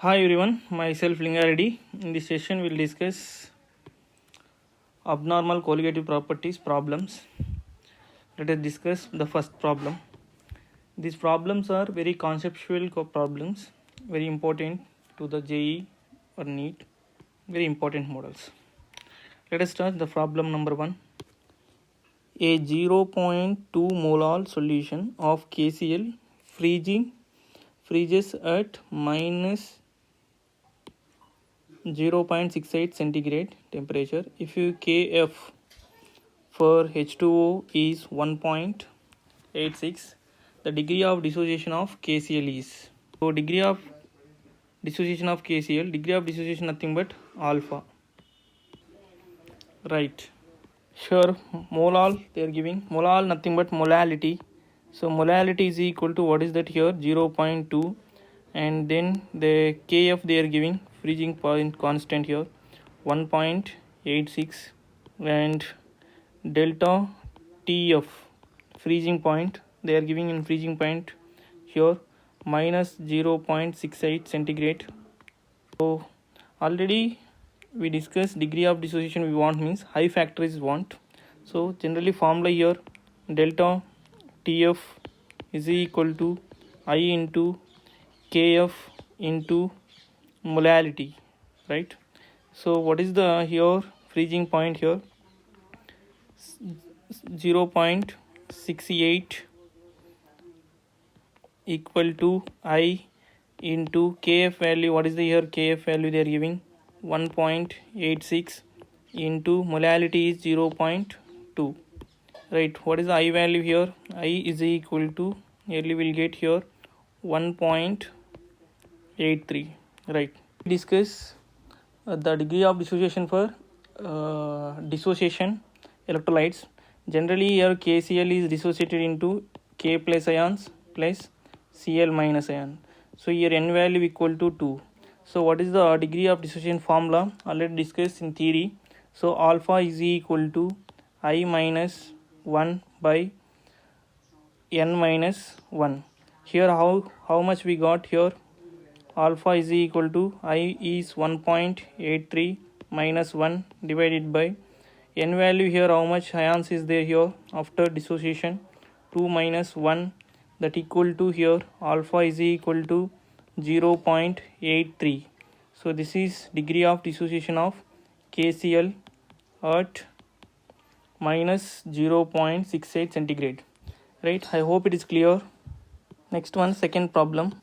Hi everyone, myself Linga Reddy. In this session, we'll discuss abnormal colligative properties problems. Let us discuss the first problem. These problems are very conceptual problems, very important to the JE or NEET, very important models. Let us start the problem number 1. A 0.2 molar solution of KCl freezes at minus 0.68 centigrade temperature if Kf for H2O is 1.86. The degree of dissociation of KCl is. So degree of dissociation of KCl, degree of dissociation nothing but alpha. Right. Sure, molal they are giving. Molal nothing but molality. So molality is equal to what is that here 0.2, and then the Kf they are giving freezing point constant here 1.86, and delta Tf freezing point they are giving in freezing point here minus 0.68 centigrade. So already we discussed degree of dissociation we want means high factor is want. So generally formula here delta Tf is equal to I into Kf into molality, right? So what is the here freezing point here 0.68 equal to I into Kf value. What is the here Kf value they are giving 1.86 into molality is 0.2, right? What is the I value here? I is equal to nearly will get here 1.83, right? Discuss the degree of dissociation for dissociation electrolytes. Generally here KCl is dissociated into K plus ions plus Cl minus ion. So here n value equal to 2. So what is the degree of dissociation formula? Already discussed in theory. So alpha is equal to I minus 1 by n minus 1. Here how much we got here? Alpha is equal to I is 1.83 minus 1 divided by n value here how much ions is there here after dissociation 2 minus 1, that equal to here alpha is equal to 0.83. So this is degree of dissociation of KCl at minus 0.68 centigrade, right? I hope it is clear. Next one, second problem.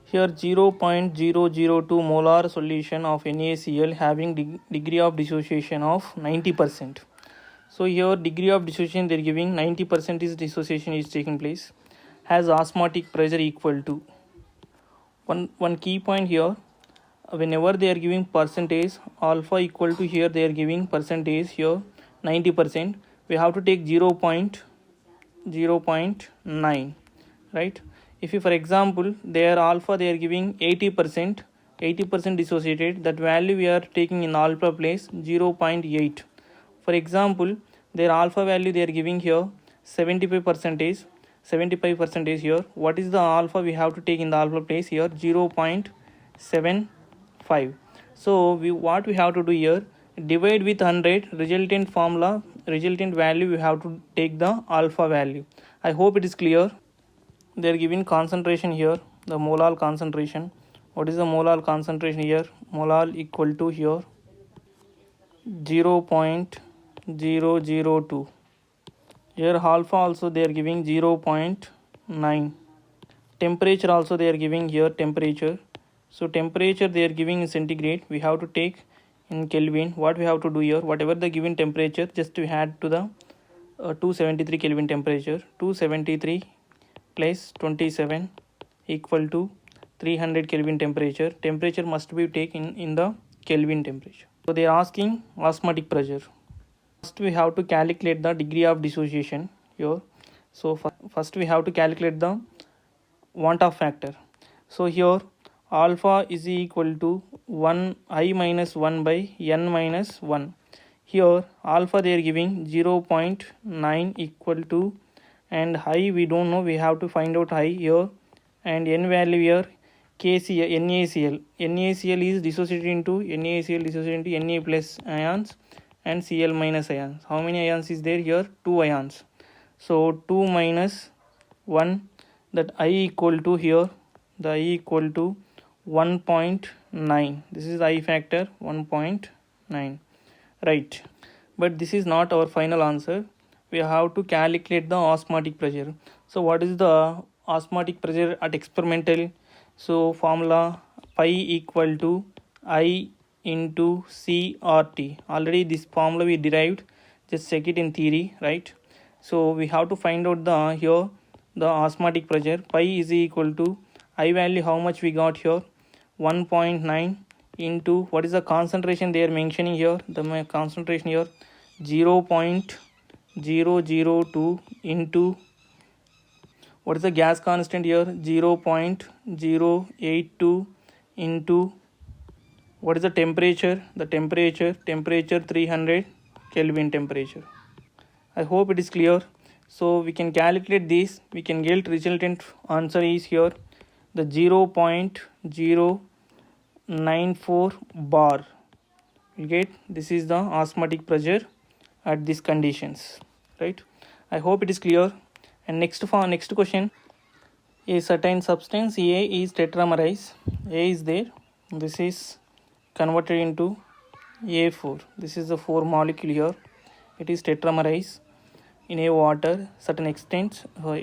Here 0.002 molar solution of NaCl having degree of dissociation of 90%. So here degree of dissociation they are giving 90% is dissociation is taking place, has osmotic pressure equal to. One key point here, whenever they are giving percentage alpha equal to here they are giving percentage here 90%, we have to take 0.9, right? If you for example their alpha they are giving 80% dissociated, that value we are taking in alpha place 0.8. For example their alpha value they are giving here 75% here. What is the alpha we have to take in the alpha place here 0.75. so what we have to do here, divide with 100, resultant value we have to take the alpha value. I hope it is clear. They are giving concentration here, the molar concentration. What is the molar concentration here? Molar equal to here 0.002. Here alpha also they are giving 0.9. Temperature also they are giving here temperature. So temperature they are giving in centigrade, we have to take in Kelvin. What we have to do here, whatever the given temperature, just we add to the 273 Kelvin temperature. 273 plus 27 equal to 300 Kelvin temperature. Temperature must be taken in the Kelvin temperature. So they are asking osmotic pressure. First we have to calculate the degree of dissociation here. So first we have to calculate the want of factor. So here alpha is equal to 1 I minus 1 by n minus 1. Here alpha they are giving 0.9 equal to, and I we don't know, we have to find out I here, and n value here KCl, NaCl. NaCl is dissociated into NaCl dissociated into Na plus ions and Cl minus ions. How many ions is there here? 2 ions. So 2 minus 1, that I equal to here, the I equal to 1.9. This is I factor 1.9, right? But this is not our final answer. We have to calculate the osmotic pressure. So what is the osmotic pressure at experimental? So formula pi equal to I into CRT. Already this formula we derived, just check it in theory, right? So we have to find out the here the osmotic pressure. Pi is equal to I value, how much we got here, 1.9 into what is the concentration they are mentioning here, the concentration here 0.002 into what is the gas constant here, 0.082 into what is the temperature, temperature 300 Kelvin temperature. I hope it is clear. So we can calculate this, we can get resultant answer is here the 0.094 bar. You get, this is the osmotic pressure at these conditions, right? I hope it is clear. And next question, a certain substance A is tetramerized. A is there, this is converted into A4. This is the 4 molecule here. It is tetramerized in a water. Certain extents of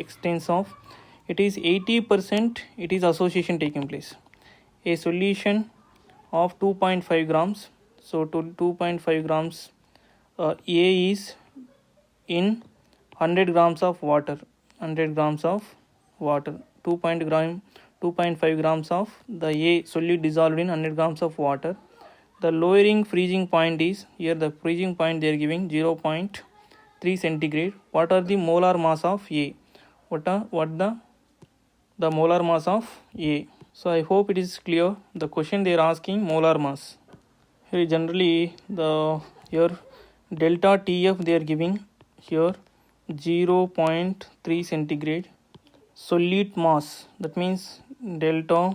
it is 80%. It is association taking place. A solution of 2.5 grams. So to 2.5 grams, A is in 100 grams of water. 100 grams of water. 2.5 grams of the A solute dissolved in 100 grams of water. The lowering freezing point is here. The freezing point they are giving 0.3 centigrade. What are the molar mass of A? What the molar mass of A? So I hope it is clear. The question they are asking molar mass. Here generally the here delta TF they are giving here 0.3 centigrade. Solute mass, that means delta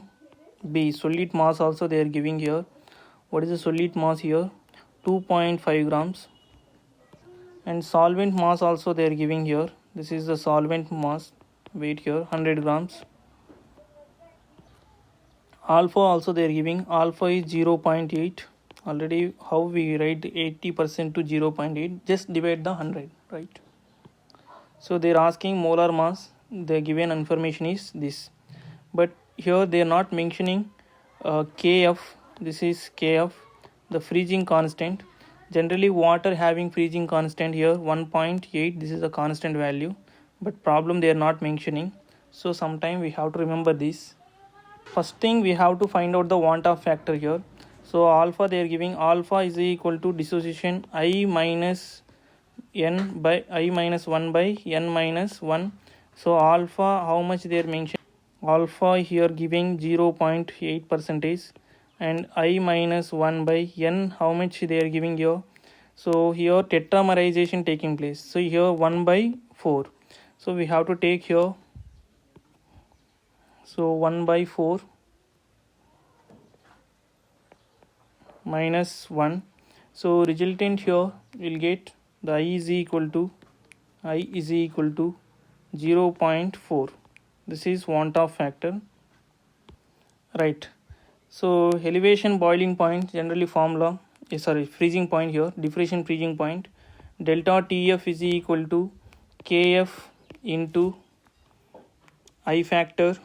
B. Solute mass also they are giving here. What is the solute mass here? 2.5 grams. And solvent mass also they are giving here. This is the solvent mass weight here, 100 grams. Alpha also they are giving. Alpha is 0.8. Already how we write 80% to 0.8, just divide the 100, right? So they are asking molar mass. The given information is this, but here they are not mentioning Kf. This is Kf, the freezing constant. Generally water having freezing constant here 1.8. This is a constant value, but problem they are not mentioning. So sometime we have to remember this. First thing we have to find out the want of factor here. So alpha they are giving, alpha is equal to dissociation I minus n by I minus 1 by n minus 1. So alpha, how much they are mentioning? Alpha here giving 0.8 percentage, and I minus 1 by n, how much they are giving here? So here tetramerization taking place. So here 1 by 4. So we have to take here. So 1 by 4 minus 1. So resultant here will get the I is equal to 0.4. This is want of factor, right? So elevation boiling point, generally formula freezing point here, diffraction freezing point, delta TF is equal to Kf into I factor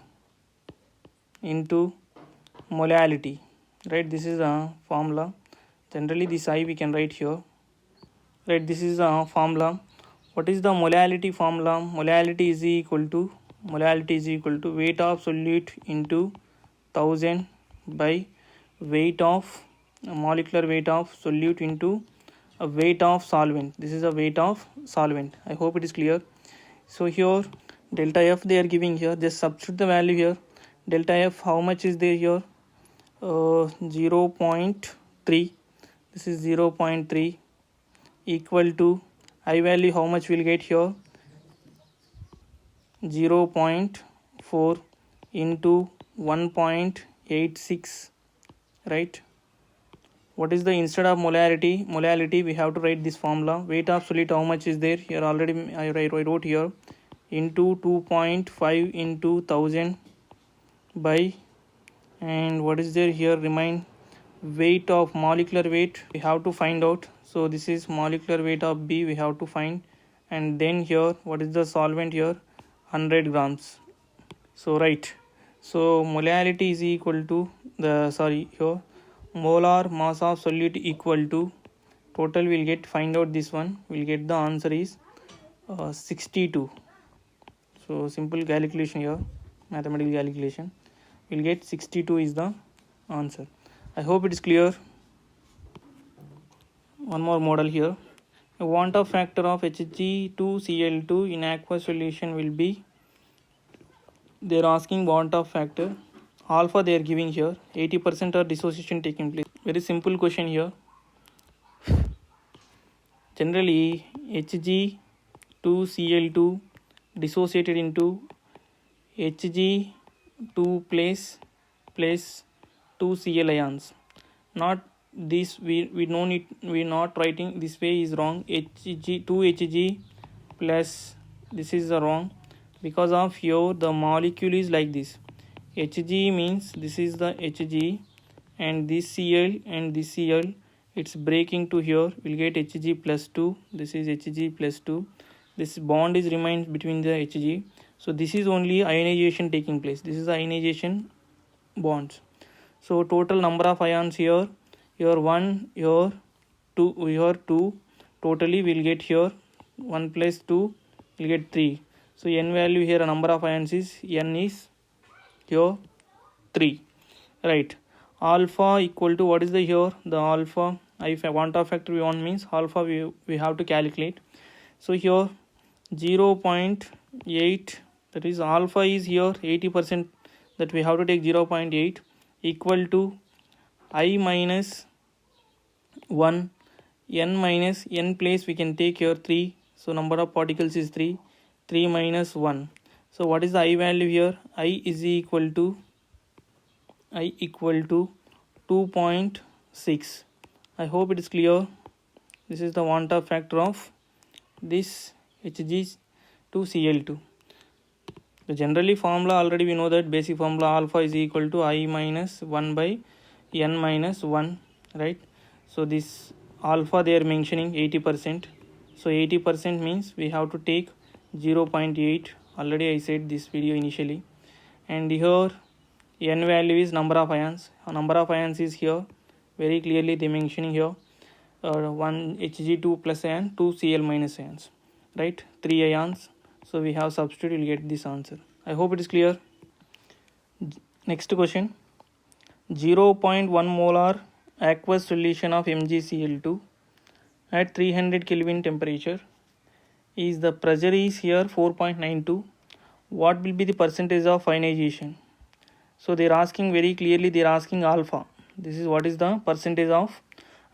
into molality, right? This is a formula. Generally this I we can write here, right? This is a formula. What is the molality formula? Molality is equal to weight of solute into 1000 by weight of molecular weight of solute into a weight of solvent. This is a weight of solvent. I hope it is clear. So here delta F they are giving here. Just substitute the value here. Delta F, how much is there here? 0.3. This is 0.3 equal to I value, how much we'll get here? 0.4 into 1.86, right? What is the, instead of molality we have to write this formula. Weight of solid, how much is there here? Already I wrote here, into 2.5 into 1000 by, and what is there here, remain weight of molecular weight we have to find out. So this is molecular weight of B we have to find, and then here what is the solvent here, 100 grams. So right, so molality is equal to the, sorry, here molar mass of solute equal to total, we'll get, find out this one, we'll get the answer is 62. So simple calculation here, mathematical calculation, we'll get 62 is the answer. I hope it is clear. One more model here. A want of factor of Hg2Cl2 in aqueous solution will be, they are asking want of factor. Alpha they are giving here, 80% of dissociation taking place. Very simple question here. Generally Hg2Cl2 dissociated into Hg2 plus 2Cl ions. Not this, we know it, we not writing this way is wrong. Hg plus, this is the wrong, because of here the molecule is like this. Hg means this is the Hg, and this Cl and this Cl, it's breaking to here, we'll get Hg plus 2, this is Hg plus 2, this bond is remains between the Hg. So this is only ionization taking place, this is the ionization bonds. So total number of ions here 1, here 2, here 2, totally we'll get here 1 plus 2, we'll get 3. So n value here, a number of ions is, n is here 3, right? Alpha equal to, what is the here, the alpha, if I want a factor we want means alpha we have to calculate. So here 0.8, that is alpha is here 80%, that we have to take 0.8 equal to I minus 1, n minus n place we can take here 3, so number of particles is 3 minus 1. So what is the I value here? I is equal to 2.6. I hope it is clear. This is the want of factor of this Hg2Cl2. The generally formula already we know that, basic formula alpha is equal to I minus 1 by n minus 1, right? So this alpha they are mentioning 80%. So 80% means we have to take 0.8. Already I said this video initially. And here n value is number of ions. Number of ions is here, very clearly they mentioning here 1 Hg2 plus ion, 2 Cl minus ions, right? 3 ions. So we have substitute, we'll get this answer. I hope it is clear. Next question. 0.1 molar aqueous solution of MgCl2 at 300 Kelvin temperature is, the pressure is here 4.92. What will be the percentage of ionization? So they are asking very clearly, they are asking alpha. This is what is the percentage of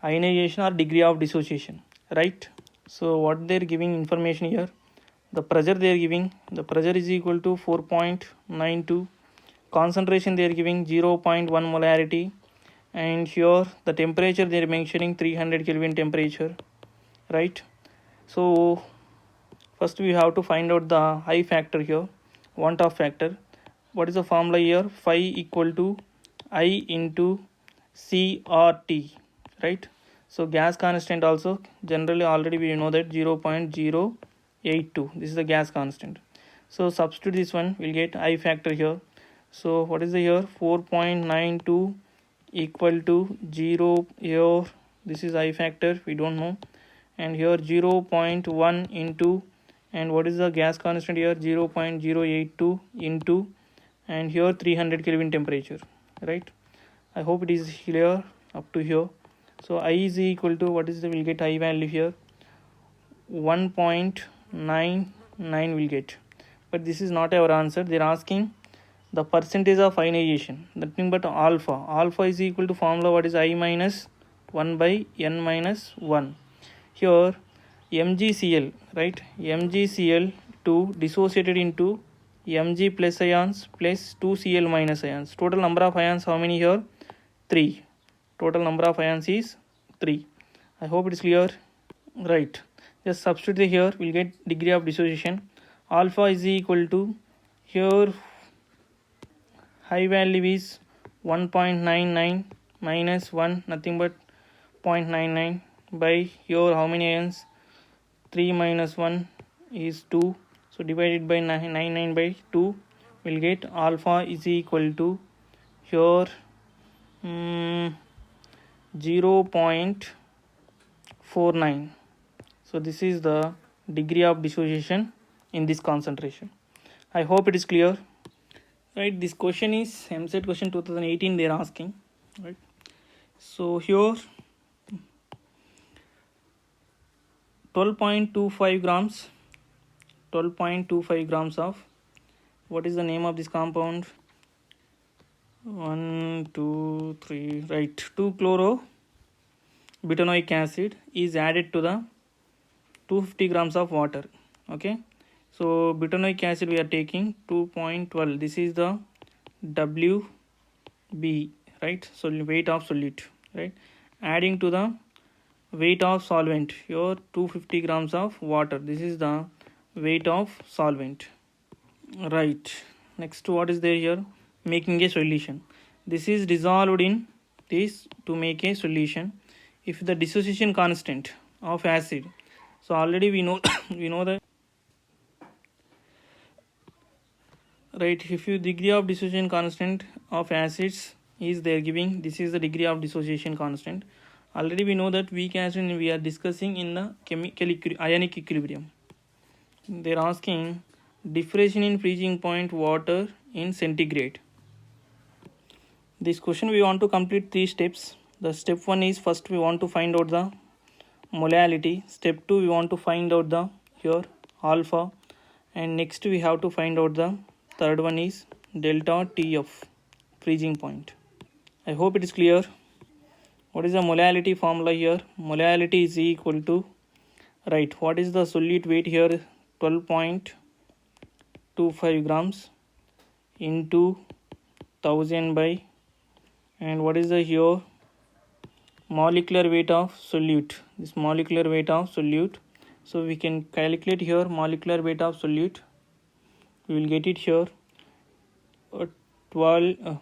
ionization or degree of dissociation, right? So what they are giving information here, the pressure they are giving, the pressure is equal to 4.92, concentration they are giving 0.1 molarity, and here the temperature they are mentioning 300 Kelvin temperature, right? So first we have to find out the I factor here, want of factor. What is the formula here? Phi equal to I into CRT, right? So gas constant also, generally already we know that 0.082, this is the gas constant. So substitute this one, we'll get I factor here. So what is the here? 4.92 equal to 0 here, this is I factor, we don't know, and here 0.1 into, and what is the gas constant here? 0.082 into, and here 300 Kelvin temperature, right? I hope it is clear up to here. So I is equal to, what is the, we'll get I value here 1.99 will get, but this is not our answer. They are asking the percentage of ionization, nothing but alpha. Alpha is equal to formula, what is I minus 1 by n minus 1. Here MgCl, right? MgCl2 dissociated into Mg plus ions plus 2Cl minus ions. Total number of ions how many here? 3. Total number of ions is 3. I hope it is clear. Right. Just substitute here. We'll get degree of dissociation. Alpha is equal to, here high value is 1.99 minus 1, nothing but 0.99 by here how many ions? 3 minus 1 is 2. So divided by 99 by 2, we'll get alpha is equal to here 0.49. So this is the degree of dissociation in this concentration. I hope it is clear. Right, this question is MSET question 2018 they are asking. Right, so here 12.25 grams, 12.25 grams of, what is the name of this compound? 1 2 3, right, 2-chloro-butanoic acid is added to the 250 grams of water. Okay, so butanoic acid we are taking 2.12. This is the WB, right? So weight of solute, right? Adding to the weight of solvent, your 250 grams of water. This is the weight of solvent. Right. Next, what is there here? Making a solution. This is dissolved in this to make a solution. If the dissociation constant of acid, so already we know we know that, right, if you degree of dissociation constant of acids is they are giving, this is the degree of dissociation constant. Already we know that weak acid we are discussing in the chemical ionic equilibrium. They are asking differentiation in freezing point water in centigrade. This question we want to complete 3 steps. The step 1 is, first we want to find out the molality. Step 2 we want to find out the here alpha, and next we have to find out the third one is delta T of freezing point. I hope it is clear. What is the molality formula here? Molality is equal to, right, what is the solute weight here? 12.25 grams into 1000 by, and what is the here molecular weight of solute? This molecular weight of solute. So we can calculate here molecular weight of solute. We will get it here 12